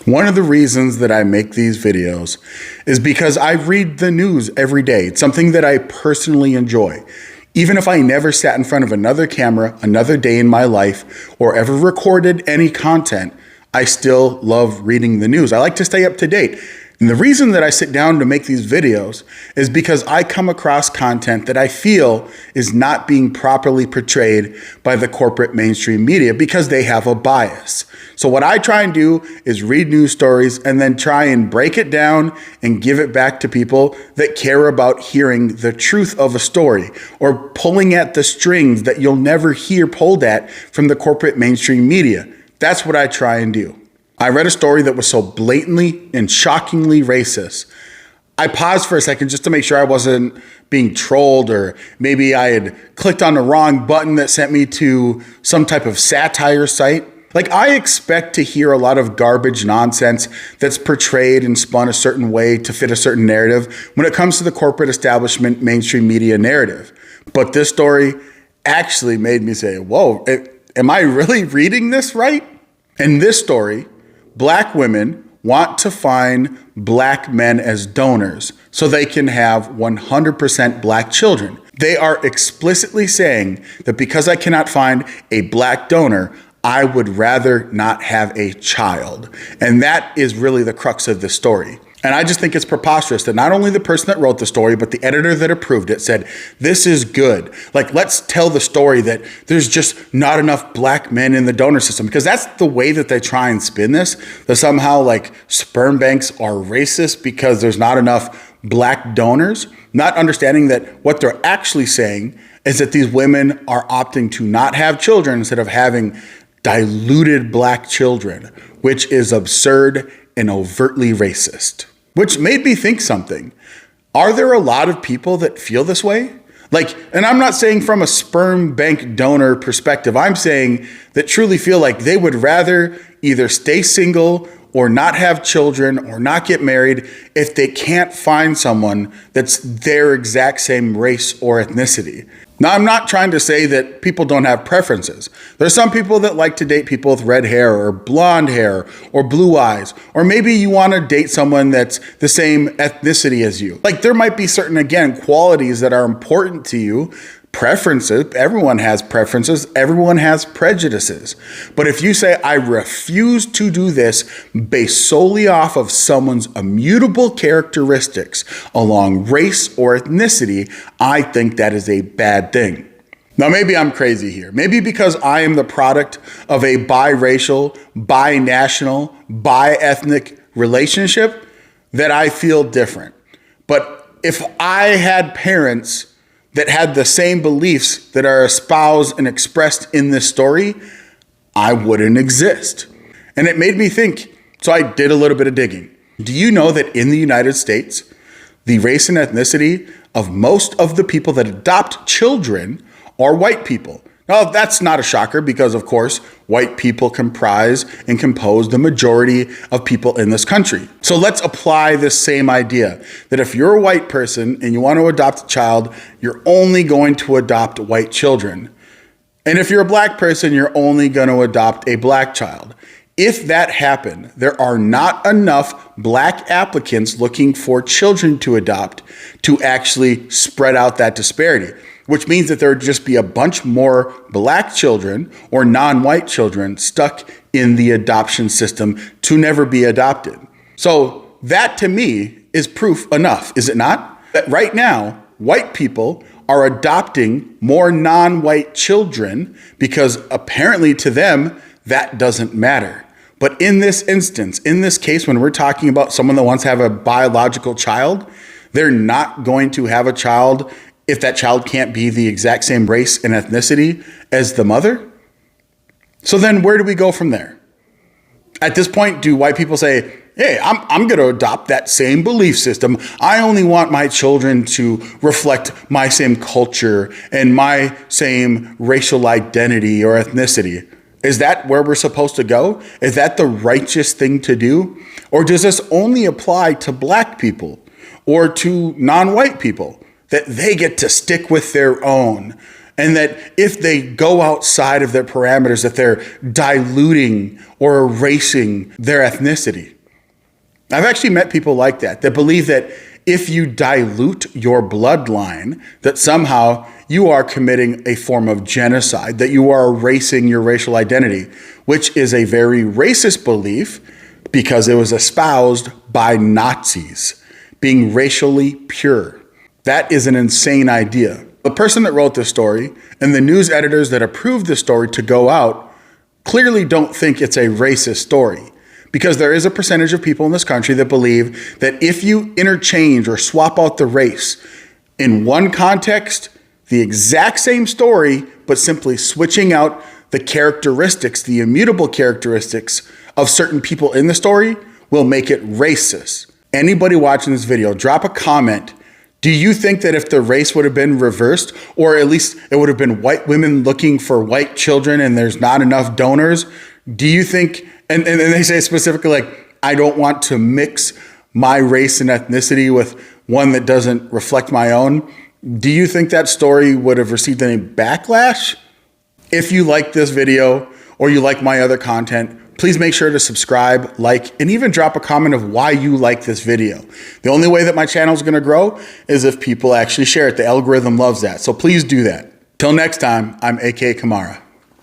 One of the reasons that I make these videos is because I read the news every day. It's something that I personally enjoy. Even if I never sat in front of another camera, another day in my life, or ever recorded any content, I still love reading the news. I like to stay up to date. And the reason that I sit down to make these videos is because I come across content that I feel is not being properly portrayed by the corporate mainstream media because they have a bias. So what I try and do is read news stories and then try and break it down and give it back to people that care about hearing the truth of a story or pulling at the strings that you'll never hear pulled at from the corporate mainstream media. That's what I try and do. I read a story that was so blatantly and shockingly racist. I paused for a second just to make sure I wasn't being trolled, or maybe I had clicked on the wrong button that sent me to some type of satire site. Like, I expect to hear a lot of garbage nonsense that's portrayed and spun a certain way to fit a certain narrative when it comes to the corporate establishment mainstream media narrative. But this story actually made me say, whoa, am I really reading this right? In this story, Black women want to find Black men as donors so they can have 100% Black children. They are explicitly saying that because I cannot find a Black donor, I would rather not have a child. And that is really the crux of this story. And I just think it's preposterous that not only the person that wrote the story, but the editor that approved it said, this is good. Like, let's tell the story that there's just not enough Black men in the donor system, because that's the way that they try and spin this, that somehow like sperm banks are racist because there's not enough Black donors, not understanding that what they're actually saying is that these women are opting to not have children instead of having diluted Black children, which is absurd and overtly racist. Which made me think something. Are there a lot of people that feel this way? Like, and I'm not saying from a sperm bank donor perspective, I'm saying that truly feel like they would rather either stay single or not have children or not get married if they can't find someone that's their exact same race or ethnicity. Now, I'm not trying to say that people don't have preferences. There's some people that like to date people with red hair or blonde hair or blue eyes, or maybe you want to date someone that's the same ethnicity as you. Like, there might be certain, again, qualities that are important to you. Preferences, everyone has preferences, everyone has prejudices. But if you say, I refuse to do this based solely off of someone's immutable characteristics along race or ethnicity, I think that is a bad thing. Now, maybe I'm crazy here. Maybe because I am the product of a biracial, binational, bi-ethnic relationship that I feel different. But if I had parents that had the same beliefs that are espoused and expressed in this story, I wouldn't exist. And it made me think, so I did a little bit of digging. Do you know that in the United States, the race and ethnicity of most of the people that adopt children are white people? Now, that's not a shocker because, of course, white people comprise and compose the majority of people in this country. So let's apply this same idea that if you're a white person and you want to adopt a child, you're only going to adopt white children. And if you're a Black person, you're only going to adopt a Black child. If that happened, there are not enough Black applicants looking for children to adopt to actually spread out that disparity, which means that there would just be a bunch more Black children or non-white children stuck in the adoption system to never be adopted. So that to me is proof enough, is it not? That right now, white people are adopting more non-white children because apparently to them, that doesn't matter. But in this instance, in this case, when we're talking about someone that wants to have a biological child, they're not going to have a child if that child can't be the exact same race and ethnicity as the mother. So then where do we go from there? At this point, do white people say, hey, I'm going to adopt that same belief system. I only want my children to reflect my same culture and my same racial identity or ethnicity. Is that where we're supposed to go? Is that the righteous thing to do? Or does this only apply to Black people or to non-white people? That they get to stick with their own, and that if they go outside of their parameters, that they're diluting or erasing their ethnicity. I've actually met people like that believe that if you dilute your bloodline, that somehow you are committing a form of genocide, that you are erasing your racial identity, which is a very racist belief because it was espoused by Nazis, being racially pure. That is an insane idea. The person that wrote this story and the news editors that approved this story to go out clearly don't think it's a racist story. Because there is a percentage of people in this country that believe that if you interchange or swap out the race in one context, the exact same story, but simply switching out the characteristics, the immutable characteristics of certain people in the story will make it racist. Anybody watching this video, drop a comment. Do you think that if the race would have been reversed, or at least it would have been white women looking for white children and there's not enough donors, do you think, and they say specifically like, I don't want to mix my race and ethnicity with one that doesn't reflect my own. Do you think that story would have received any backlash? If you like this video or you like my other content, please make sure to subscribe, like, and even drop a comment of why you like this video. The only way that my channel is going to grow is if people actually share it. The algorithm loves that. So please do that. Till next time, I'm AK Kamara.